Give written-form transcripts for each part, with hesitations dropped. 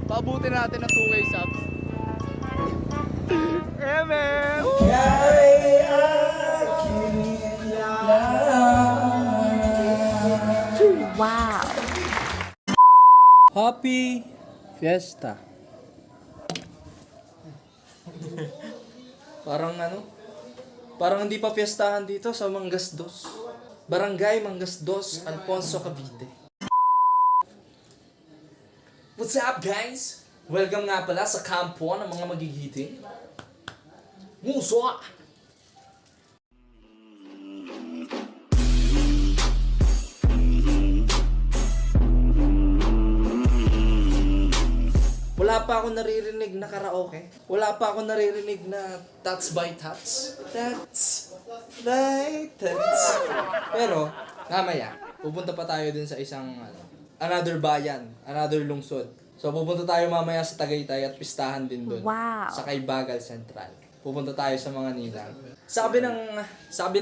Paabutin natin ng 2K subs. Eme! Wow. Happy Fiesta. Parang hindi pa fiestahan dito sa Mangasdos. Barangay Mangasdos, Alfonso, Cavite. What's up, guys? Welcome nga pala sa kampo ng mga magigiting. Muso! Wala pa ako naririnig na karaoke. Wala pa ako naririnig na Tats by Tats. Tats by Tats. Pero, mamaya, pupunta pa tayo din sa isang another bayan, another lungsod. So, pupunta tayo mamaya sa Tagaytay at pistahan din doon. Wow. Sa Kaybagal Central. Pupunta tayo sa mga ninang. Sabi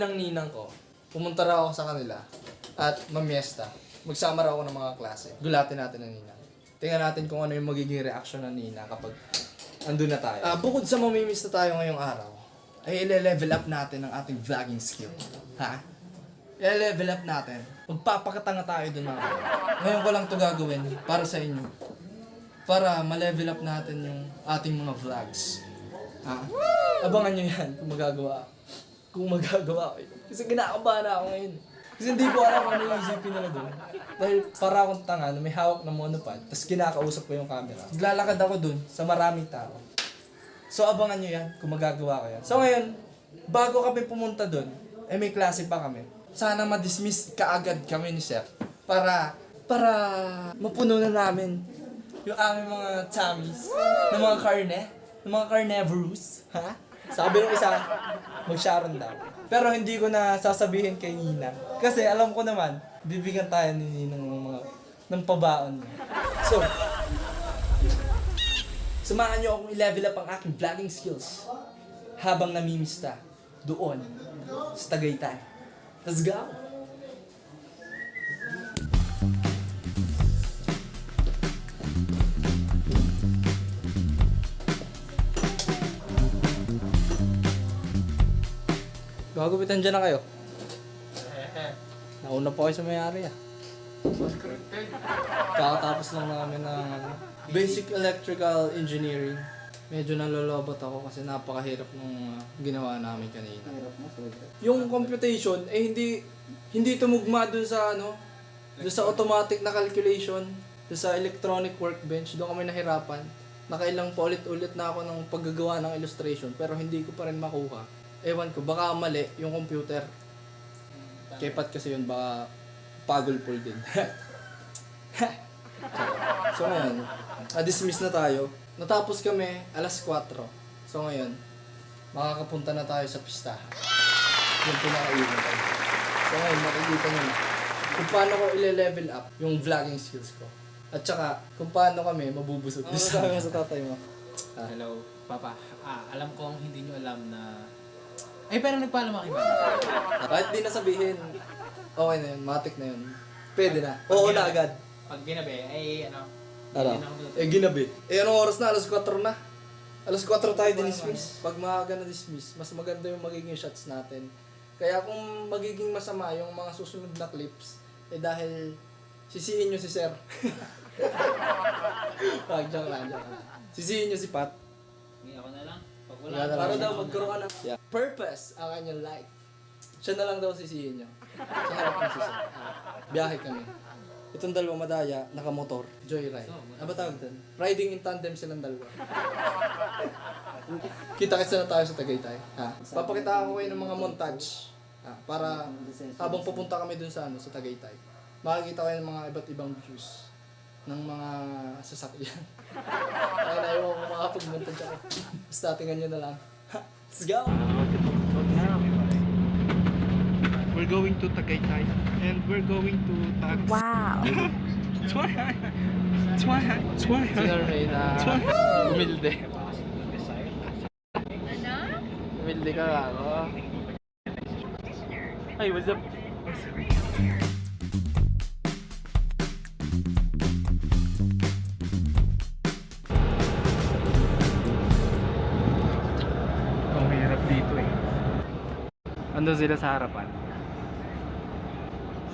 ng ninang ko, pumunta raw ako sa kanila at mamiesta. Magsama raw ako ng mga klase. Gulatin natin ang ninang. Tingnan natin kung ano yung magiging reaction ng Nina kapag andun na tayo. Bukod sa mamimiss na tayo ngayong araw, ay i-level up natin ang ating vlogging skill. Ha? I-level up natin. Magpapakatanga tayo dun mga. Ngayon ko lang to gagawin para sa inyo. Para ma-level up natin yung ating mga vlogs. Ha? Abangan nyo yan kung magagawa. Kung magagawa ko. Kasi kinakabahan ako ngayon. Kasi hindi ko alam kung ano yung isipin nila doon. Dahil para akong tanga na may hawak ng monopod, tapos kinakausap ko yung camera. Naglalakad ako doon sa maraming tao. So abangan nyo yan kung magagawa ko yan. So ngayon, bago kami pumunta doon, may klase pa kami. Sana ma-dismiss kaagad kami ni Sir. Para mapuno na namin yung aming mga tummies, ng mga karne, ng mga carnivorous. Ha? Sabi ng isa, mag-sharon daw. Pero hindi ko na sasabihin kay Nina. Kasi alam ko naman, bibigyan tayo ni Nina ng pabaon niya. So, samahan niyo akong i-level up ang aking vlogging skills habang namimista doon sa Tagaytay. Let's go! Gagupitan dyan na kayo. Nauna po kayo sa may-ari Kakatapos lang namin ng basic electrical engineering. Medyo nalolobot ako kasi napakahirap nung ginawa namin kanina. Yung computation hindi tumugma dun sa dun sa automatic na calculation, dun sa electronic workbench, doon kami nahirapan. Nakailang pa ulit-ulit na ako ng paggagawa ng illustration pero hindi ko pa rin makuha. Ewan ko, baka mali yung computer. Kepat kasi yun, baka pagulpol din. So ngayon, dismiss na tayo. Natapos kami alas 4. So ngayon, makakapunta na tayo sa pistahan. Yung pinaka-iwan tayo. So ngayon, makikita nyo na kung paano ko i-level up yung vlogging skills ko. At saka, kung paano kami mabubusog. Ano sabi mo sa tatay mo? Hello, Papa. Alam kong hindi nyo alam na... Ay, pero nagpaalam ako iba. Kahit di na sabihin, okay na yun, matik na yun. Pwede na. Oo na agad. Pag ginabi, ay Ano? hindi na Ginabi. Anong oras na? Alas 4 na. Alas 4 tayo dismiss. Pag maaga na dismiss, mas maganda yung magiging shots natin. Kaya kung magiging masama yung mga susunod na clips, dahil sisihin nyo si Sir. Joke lang. Sisihin nyo si Pat. Hindi ako na lang. Pag Para daw magkaroon ka ng purpose ang kanyang life. Siya na lang daw sisihin niya. Sa harap ng sisi. Biyahe kami. Itong dalawa madaya, nakamotor. Joyride. Ano ba tawag doon? Riding in tandem silang dalawa. Kita-kitsa na tayo sa Tagaytay. Papakita ko kayo ng mga montage. Para habang pupunta kami dun sa Tagaytay. Makikita kayo ng mga iba't ibang views ng mga sasakyan. Kaya na ayaw ko makapag-montage ako. Basta tingnan nyo na lang. Let's go! We're going to Tagaytay and we're going to Tags. Wow. Sinurvey na umilde. Umilde ka nga ako. Hey, what's up? Nandun sila sa harapan.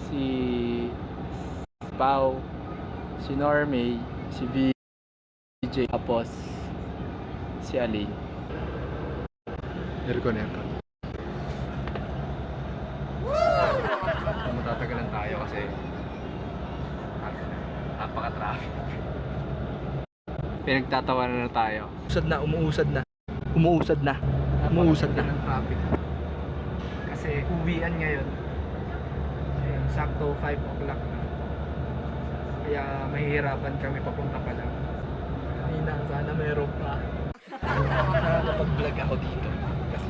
Si Pao, si Normay, si VJ, tapos si Aling. Aircon. Matatagalan tayo kasi napaka-traffic. Pinagtatawanan na tayo. Umuusad na ng traffic. Kasi uwian ngayon. Ayun, sakto 5 o'clock na. Kaya mahihirapan kami papunta pa lang. Kanina sana meron pa. Nakakapag-vlog ako dito kasi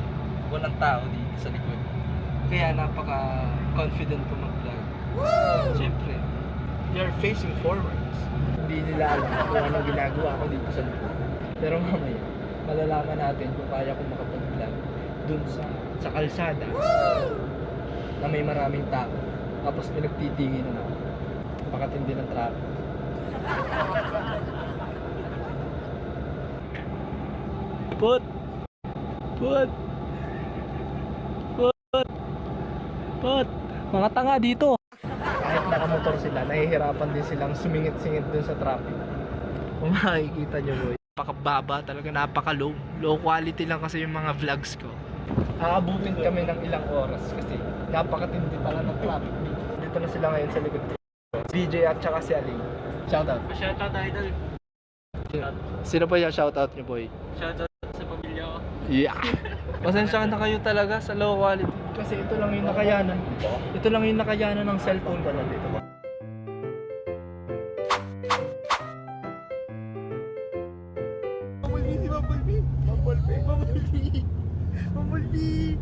walang tao dito sa likod. Kaya napaka-confident ko mag-vlog. Siyempre, they're facing forwards. Hindi nila alam kung anong ginagawa ko dito sa likod. Pero mamaya, malalaman natin kung kaya ko makapag-vlog dun sa kalsada na may maraming tao. Tapos pinagtitinginan ako. Napakatindi ng traffic. Put! Mga tanga dito! Kahit nakamotor sila, nahihirapan din silang sumingit-singit dun sa traffic. Kung makikita nyo boy, napakababa talaga, napaka-low. Low quality lang kasi yung mga vlogs ko. Aabutin kami ng ilang oras kasi napakatindi pala ng traffic dito. Dito na sila ngayon sa likod ko. VJ at saka si Aling. Shoutout. Shoutout idol. Sino pa yung shoutout nyo boy? Shoutout sa pamilya ko. Yeah! Pasensya na kayo talaga sa low quality. Kasi ito lang yung nakayanan. Ito lang yung nakayanan ng cellphone ko na dito. Bumblebee!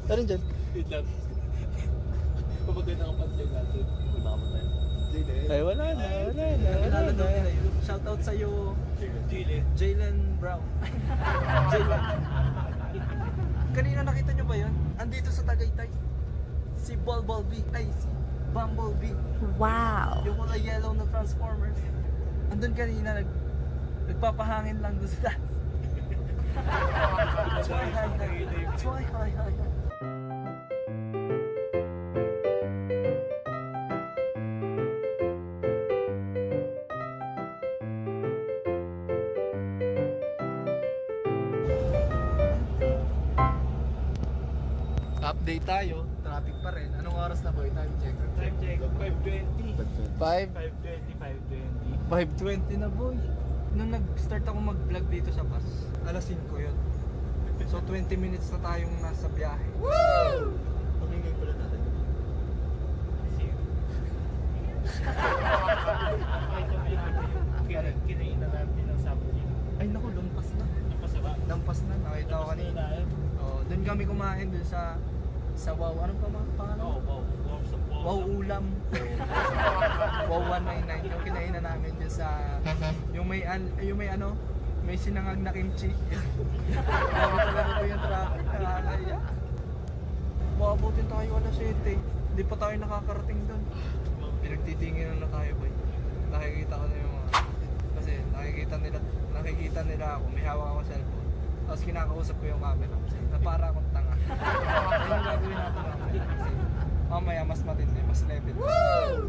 Tarin dyan. Wait lang. Pumaganda ang pag-vlog natin. Mamamatay. Ay, wala na. Shoutout sa'yo, Jaylen. Jaylen Brown. Jaylen. Kanina nakita nyo ba yun? Andito sa Tagaytay. Si Bumblebee. Ay, si Bumblebee. Wow. Yung mga yellow na Transformers. Andun kanina, nagpapahangin lang doon sa taas. Hi. Update tayo, traffic pa rin. Anong oras na boy? Time check. Time check. 5:20. 5? 5:20. 5:20 na boy. Nung nag-start ako mag-vlog dito sa bus, alas 5 yun. So 20 minutes na tayong nasa biyahe. Woo! Pamingay pala natin. Kinain na natin ng sabon. Ay naku, lumpas na. Lampas na, nakita ko kanina. Oh, doon kami kumain doon sa Wow. Anong pangalan? Wow Ulam. Wow 199. Yung kinainan namin doon sa yung may ano, may sinangag na kimchi. Grabe talaga po yung traffic. Nakakaya. Maabutin tayo alas 7. Hindi pa tayo nakakarating doon. Pinagtitinginan na tayo boy. Nakikita ko na yung mga kasi nakikita nila ako, may hawak ako cellphone. Tapos kinakausap ko yung camera na para akong tanga. Ayun yung gagawin natin mamaya. Kasi mamaya mas matindi, mas level.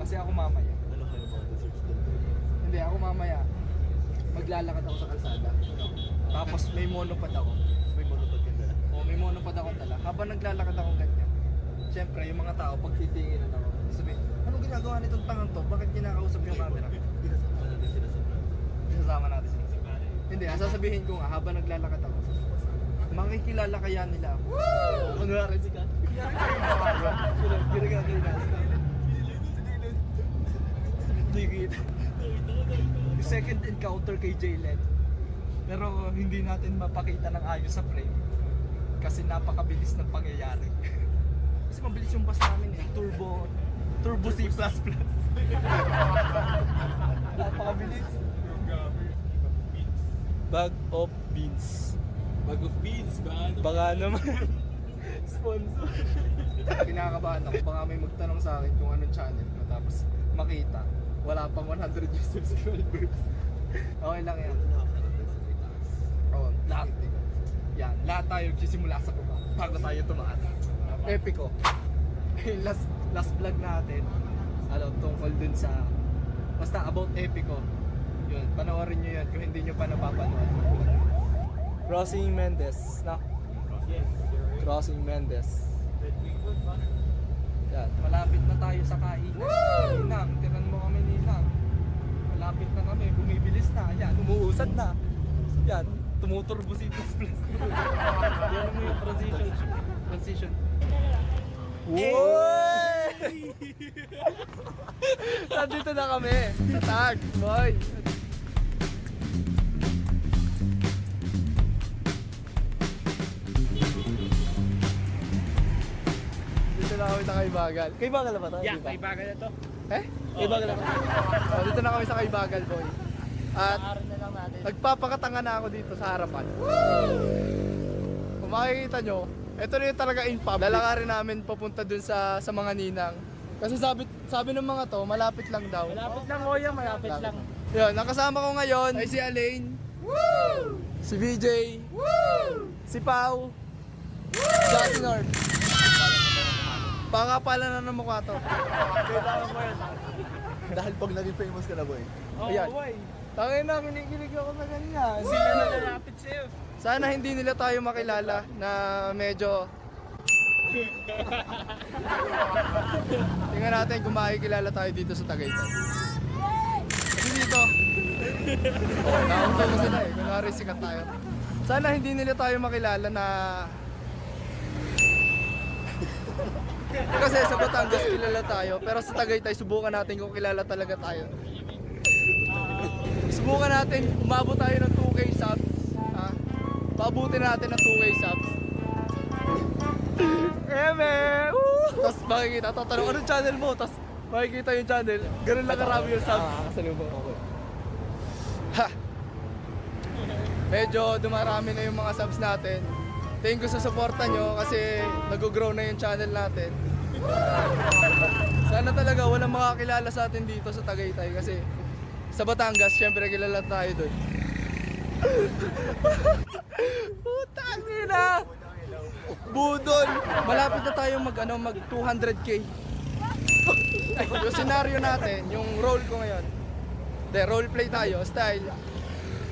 Kasi ako mamaya. Hindi, ako mamaya. Maglalakad ako sa kalsada. Tapos may monopod ako. May monopod ka dala. O may monopod ako dala. Habang naglalakad ako ganyan. Siyempre, yung mga tao, pag titinginan ako, sabihin, anong ginagawa nitong tangang to? Bakit kinakausap yung camera? Isasama natin sila. Hindi, sasabihin ko nga, habang naglalakad ako, makikilala kaya nila ako. Mangyari si Kat. Ginagagay na. Hindi kita. Second encounter kay Jaylen. Pero hindi natin mapakita ng ayos sa frame. Kasi napakabilis ng pangyayari. Kasi mabilis yung bus namin eh. Turbo C++. Napakabilis. Bag of beans. Bag of beans ba? Baka naman. Sponsor. Kinakabahan ako. Baka may magtanong sa akin kung anong channel ko. Tapos makita. Wala pang 100 subscribers. Okay lang yan. Oo, lahat. Yan, lahat tayo nagsisimula sa baba bago tayo tumaas. Epico. last vlog natin, tungkol dun sa, basta about Epico. Yun, panoorin nyo yan kung hindi nyo pa napapanood. Crossing Mendez, na? Crossing Mendez. Yan, malapit na tayo sa kainan. Ninang, tinan mo kami Ninang. Malapit na kami, bumibilis na. Yan, umuusad na. Yan, tumuturbo si Plus Plus. Yan mo yung transition. Uy! Nandito na kami sa tag, boy. Dito na kami sa Kaibagal. Kaibagal na ba tayo? Yeah, Diba? may bagay na to. Eh? Kaibagal na ba? Oh, dito na kami sa Kaibagal, boy. At na lang natin. nagpapakatanga na ako dito sa harapan. Kung makikita nyo, ito na yung talaga in pub. Lalakarin namin papunta dun sa mga ninang. Kasi sabi ng mga to, malapit lang daw. Malapit lang, Oya, malapit lang. Yun, nakasama ko ngayon ay si Alaine, si VJ, si Pau, si Nord. Pangapalan na ng mukha to. Kailangan mo yan. Dahil pag naging famous ka na, boy. Ayan. boy. Tangin na, kinikilig ako sa ganyan. Sila na lalapit sa'yo. Sana hindi nila tayo makilala na medyo... Tingnan natin kung makikilala tayo dito sa Tagaytay. Kasi dito... Nakaunta ko sila eh, kunwari sikat tayo. Sana hindi nila tayo makilala na... Kasi sa Batangas kilala tayo, pero sa Tagaytay subukan natin kung kilala talaga tayo. Subukan natin, umabot tayo ng 2K subs. Paabutin natin ng 2K subs. Eme! Tapos makikita, tatanong, anong channel mo? Tapos makikita yung channel, ganun lang karami yung subs. Kasalubong ako. Ha! Medyo dumarami na yung mga subs natin. Thank you sa suporta nyo kasi nag-grow na yung channel natin. Sana talaga walang makakilala sa atin dito sa Tagaytay kasi sa Batangas, syempre kilala tayo doon. Putang ina! Budol! Malapit na tayo mag 200k. Yung scenario natin, yung role ko ngayon. Roleplay tayo, style.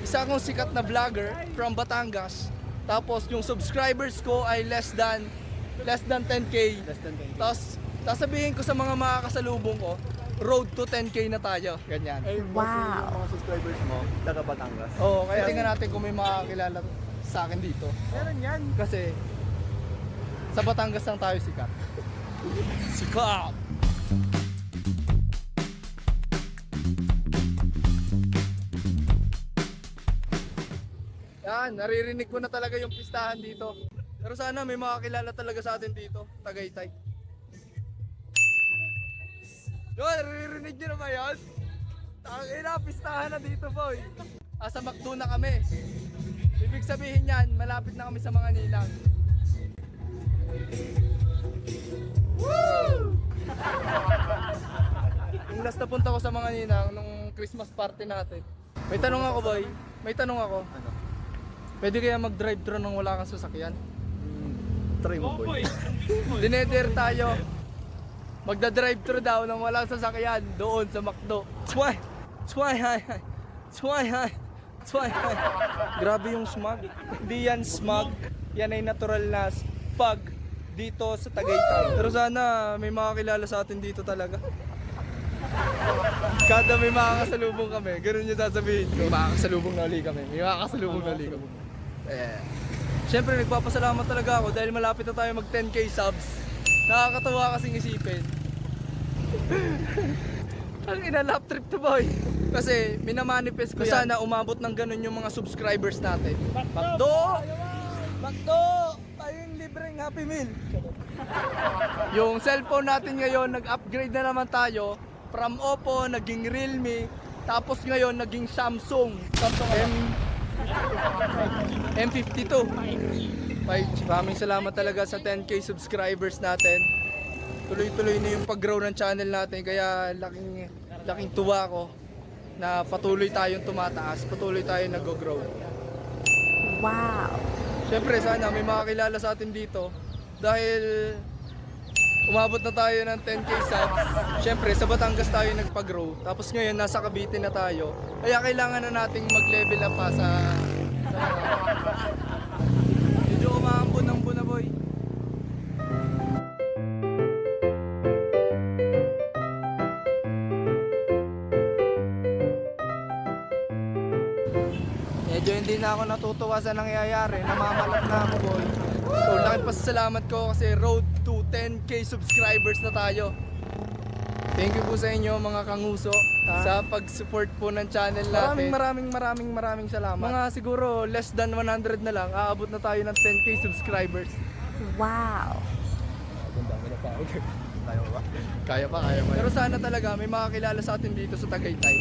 Isa akong sikat na vlogger from Batangas. Tapos yung subscribers ko ay less than 10k. Tapos sasabihin ko sa mga makakasalubong ko, road to 10k na tayo. Ganyan. Eh, wow. Yung mga subscribers mo, taga Batangas. Oo, kaya tingnan natin kung may makakilala sa akin dito. Meron yan. Kasi sa Batangas lang tayo sikat. Sikat! Yan, naririnig ko na talaga yung pistahan dito. Pero sana may makakilala talaga sa atin dito, Tagaytay. Yun, naririnig nyo na ba yun? Tangina, pistahan na dito, boy. Sa McDo na kami. Ibig sabihin yan, malapit na kami sa mga ninang. Woo! Yung last na punta ko sa mga ninang nung Christmas party natin. May tanong ako, boy. May tanong ako. Ano? Pwede kaya mag-drive-thru nang wala kang sasakyan? Try mo, boy. Dineder tayo. Magda-drive-thru daw nang walang sasakyan doon sa McDo. Sway! Grabe yung smog. Hindi yan smog. Yan ay natural na fog dito sa Tagaytay. Pero sana may makakilala sa atin dito talaga. Kada may makakasalubong kami, ganun yung sasabihin ko. May makakasalubong na uli kami. May makakasalubong na uli kami. Siyempre nagpapasalamat talaga ako dahil malapit na tayo mag 10k subs. Nakakatawa kasing isipin. Ang ina-lap trip to, boy. Kasi minamanifest ko sana umabot ng ganun yung mga subscribers natin. Bakdo! Tayo yung libreng Happy Meal. Yung cellphone natin ngayon, nag-upgrade na naman tayo. From Oppo, naging Realme. Tapos ngayon, naging Samsung M52. Maraming salamat talaga sa 10k subscribers natin. Tuloy-tuloy na yung pag-grow ng channel natin. Kaya laking tuwa ko na patuloy tayong tumataas. Patuloy tayong nag-grow. Wow. Siyempre sana may makakilala sa atin dito dahil umabot na tayo ng 10k subs. Siyempre sa Batangas tayo nagpa-grow. Tapos ngayon nasa Cavite na tayo. Kaya kailangan na nating mag-level up pa sa medyo umaambon na boy. Medyo hindi na ako natutuwa sa nangyayari. Namamalat na ako boy. So laking pasasalamat ko kasi road to 10k subscribers na tayo. Thank you po sa inyo mga kanguso sa pag-support po ng channel natin. Maraming salamat. Mga siguro less than 100 na lang, aabot na tayo ng 10k subscribers. Wow. Kaya pa. Pero sana talaga may makakilala sa atin dito sa Tagaytay.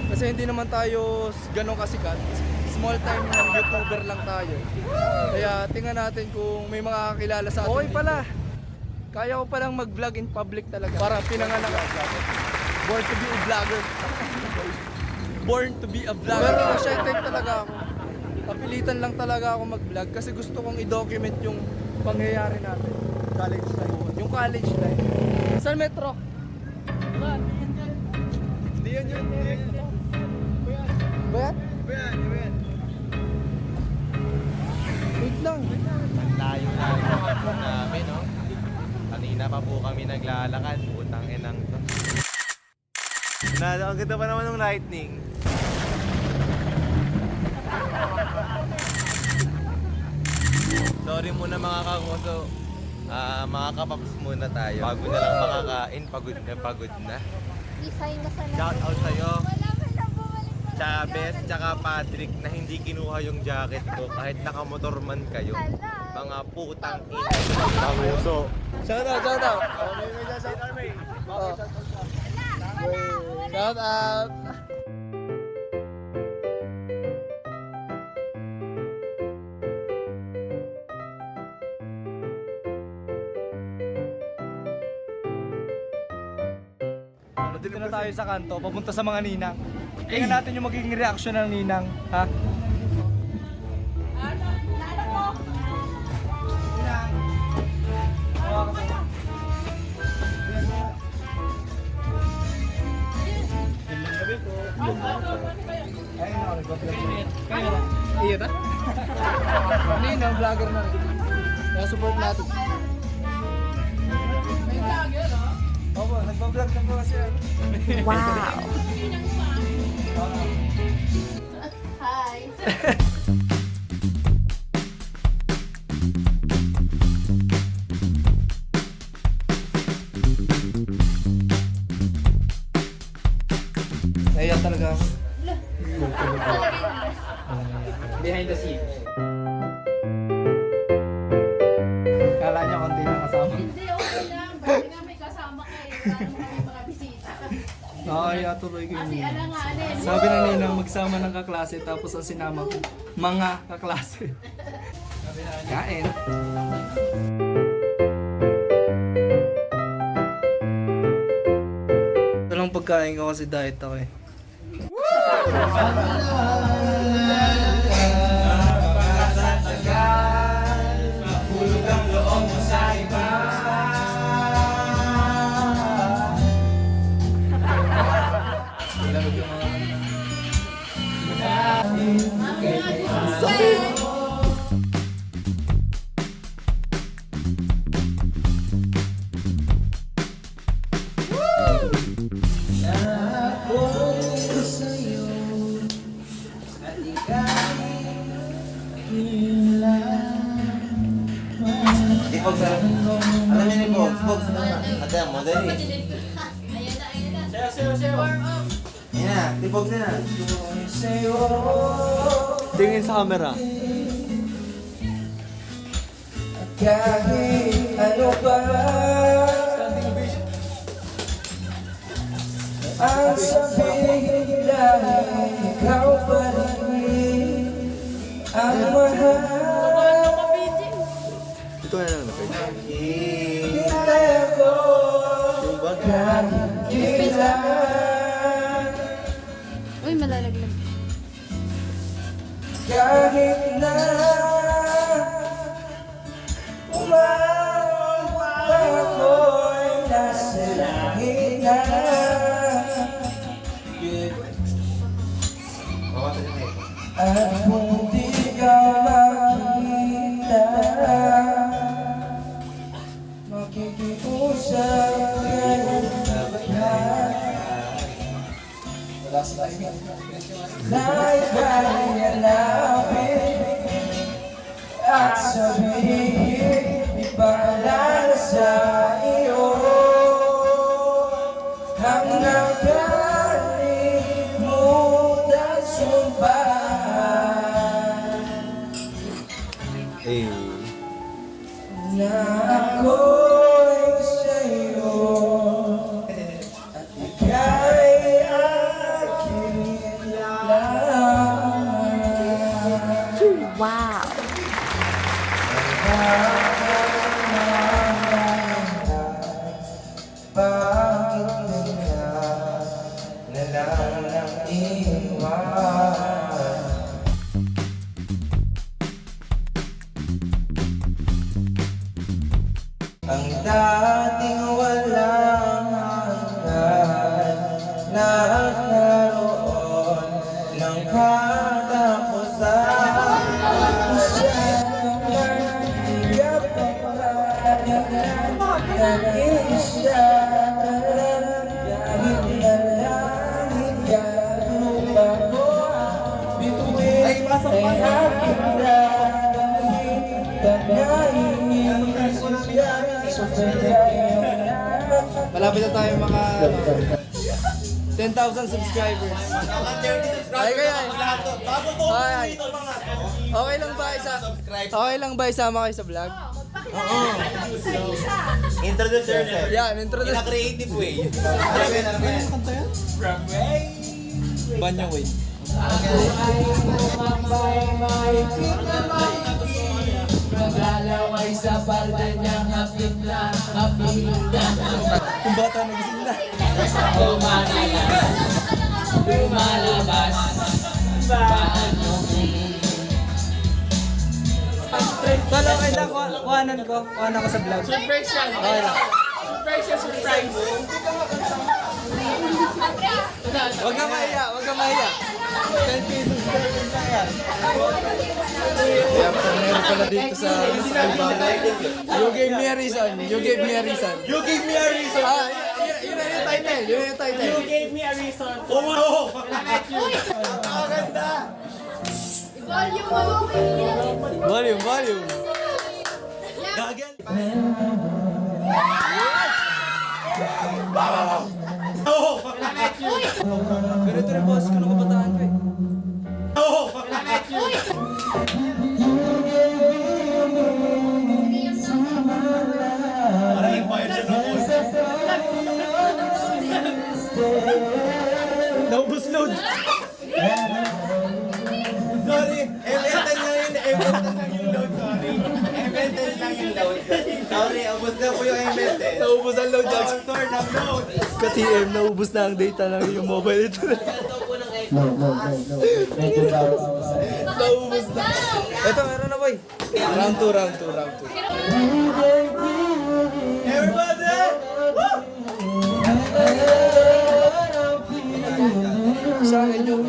Kasi hindi naman tayo ganun kasikat. Small time YouTuber lang tayo. Kaya tingnan natin kung may makakilala sa atin. Okay pala. Kaya ko palang mag-vlog in public talaga. Para pinanganak ako. Born to be a vlogger. Born to be a vlogger. Pero shy type talaga ako. Kapilitan lang talaga ako mag-vlog kasi gusto kong i-document yung pangyayari natin. College life. Yung college life. Saan metro? Hindi yan yun. Ba yan? Yan. Wait lang. Layo namin, no? Kanina pa po kami naglalakad. Putang inang to. Ang ganda pa naman ng lightning. Sorry muna mga kanguso. Mga kapaps muna tayo. Bago na lang makakain, pagod na. Isay na sa Shout out sa'yo. Wala man lang bumalik pa. Chavez, tsaka Patrick na hindi kinuha yung jacket ko kahit nakamotor man kayo. Hala. Mga putang ina. Kanguso. Shout out. Shout out. Dito na tayo sa kanto, papunta sa mga ninang. Tingnan natin yung magiging reaction ng ninang, ha? Iya ta? Ninang, vlogger na rin. Kaya support natin. Opo, nagpa-vlog na po kasi yan. Wow. Hi. Naiyak talaga ako. Behind the scene. Kala niya konti na kasama. Hindi, okay lang. Bakit nga may kasama kayo? Wala naman kami mga bisita. Nakakaya tuloy ko Kasi yun. alanganin. Sabi na ninang magsama ng kaklase tapos ang sinama ko, mga kaklase. Kain. Ito lang pagkain ko kasi diet ako eh. Di Pogs, alam niyo ni Pogs, Pogs na. Ate, mo dali. Ayan na. Warm up. Yan na, di Pogs na. Tingin sa camera. Kahit ano ba ang sabihin dahil ikaw pa rin ang mahal. Ito na lang na pwede. Hintay ako Yung bag. kahit kailan, Uy, malalaglag. kahit na At sabihin, ipaalala sa iyo ang nakalimutan sumpaan na ako'y sa'yo at ika'y akin lang. Wow. Bakit na lang ang iwan? Ang dating walang hanggan na naroon ng katapusan. Siya naman higap ang nag-iisa kahit na langit lupa ko bituin ay aking dahil tangayin siya sa Malapit na tayo mga 10,000 subscribers. Ay kaya. Ay. Okay lang ba isama kayo sa vlog? Introduce yourself. Yan, introduce. In a creative way. Banyo Way. Naglalaway sa balda niyang hapit na hapit na. Yung bata nagising na. Lumalabas paano Tol, okay lang. Kuhanan ko sa vlog. Surprise yan. Okay lang. Surprise yan, surprise. Huwag ka mahiya. 10 pesos lang yan. Kaya meron pala dito sa Albay. You gave me a reason. Ah, yun yung title. You gave me a reason. Volume. Ganito rin boss ko nung kabataan ko eh. Naubos load. Sorry, M10 lang yung load, sorry. M10 lang yung load. Sorry, ubos na po yung M10. Naubos ang load Jax. Sponsor ng load. Ka-TM, naubos na ang data lang yung mobile ito. Naubos na. Ito, meron na boy. Round 2. Everybody! Sa akin yung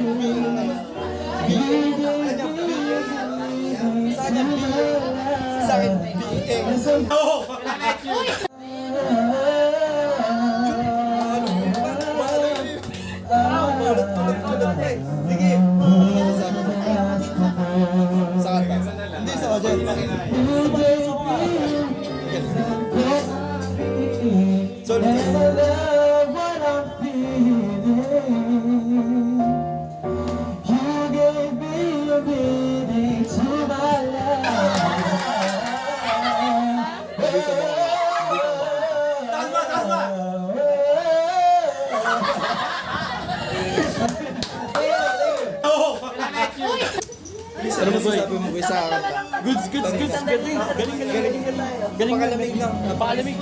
sa akin, Sige. Sa kanta. Hindi sa kanya. Sorry. Ano masasabi mo boy sa kanta? Goods. Galing. Napakalamig lang. Napakalamig.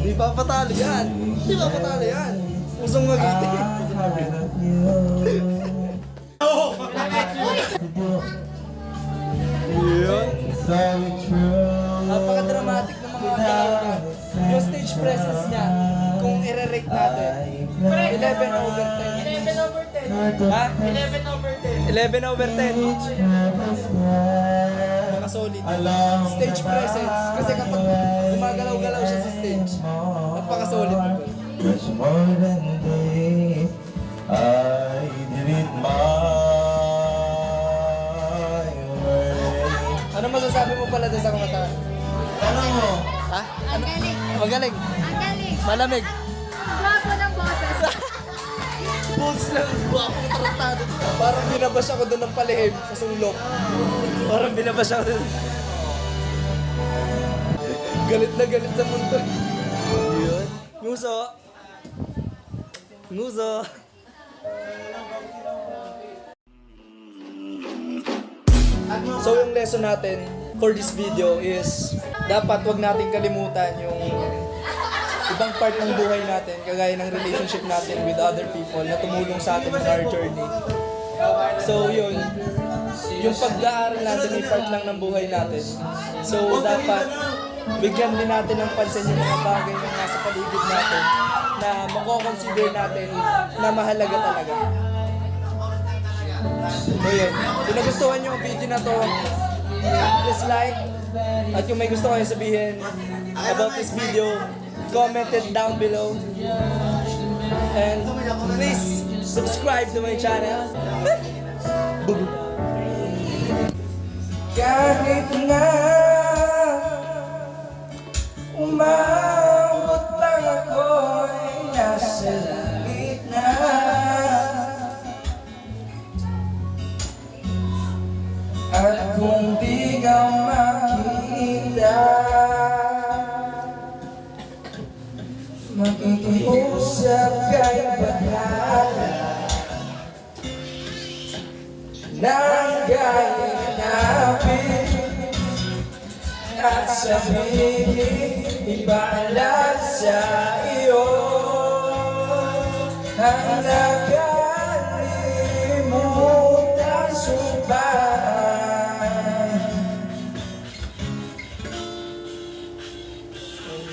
Di ba patalo yan? Pusong magiti. Yun. over 10. 11 over 10. Ha? 11 over 10. 11 over 10. Napaka-solid. Stage presence. Kasi kapag gumagalaw-galaw siya sa stage, napaka-solid mo. There's more than day. I did it my way. Ano masasabi mo pala doon sa kumanta? Tanong mo. Ha? Ang galing. Magaling. Ang galing. Malamig. Guwapo ng boses. Pulse lang. Guwapo tratado. Parang binabash ako doon ng palihim sa sulok. Parang binabash ako doon. Galit na galit sa mundo. Yun. Nguso. Nguso. So yung lesson natin for this video is dapat wag natin kalimutan yung ibang part ng buhay natin, kagaya ng relationship natin with other people na tumulong sa atin in our journey. So yun, yung pag-aaral natin ay part lang ng buhay natin. So dapat bigyan din natin ng pansin yung mga bagay na nasa paligid natin na mako-consider natin na mahalaga talaga. So yun, kung nagustuhan nyo ang video na to, please like. At kung may gusto kayo sabihin about this video, comment it down below. And please subscribe to my channel. Kahit na umabot lang ako'y nasa langit na, at kung di ka makita, makikiusap kay bahala ng gayanapin at sabihin, ipaalala sa iyo ang nakalimutan subahan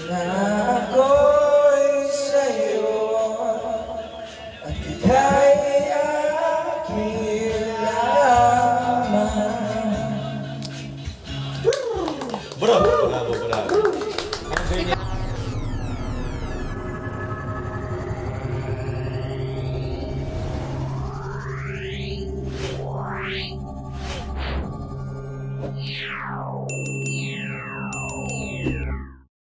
na ako'y sa'yo at ika'y aking lamang. Bravo, bravo, bravo. Yeah.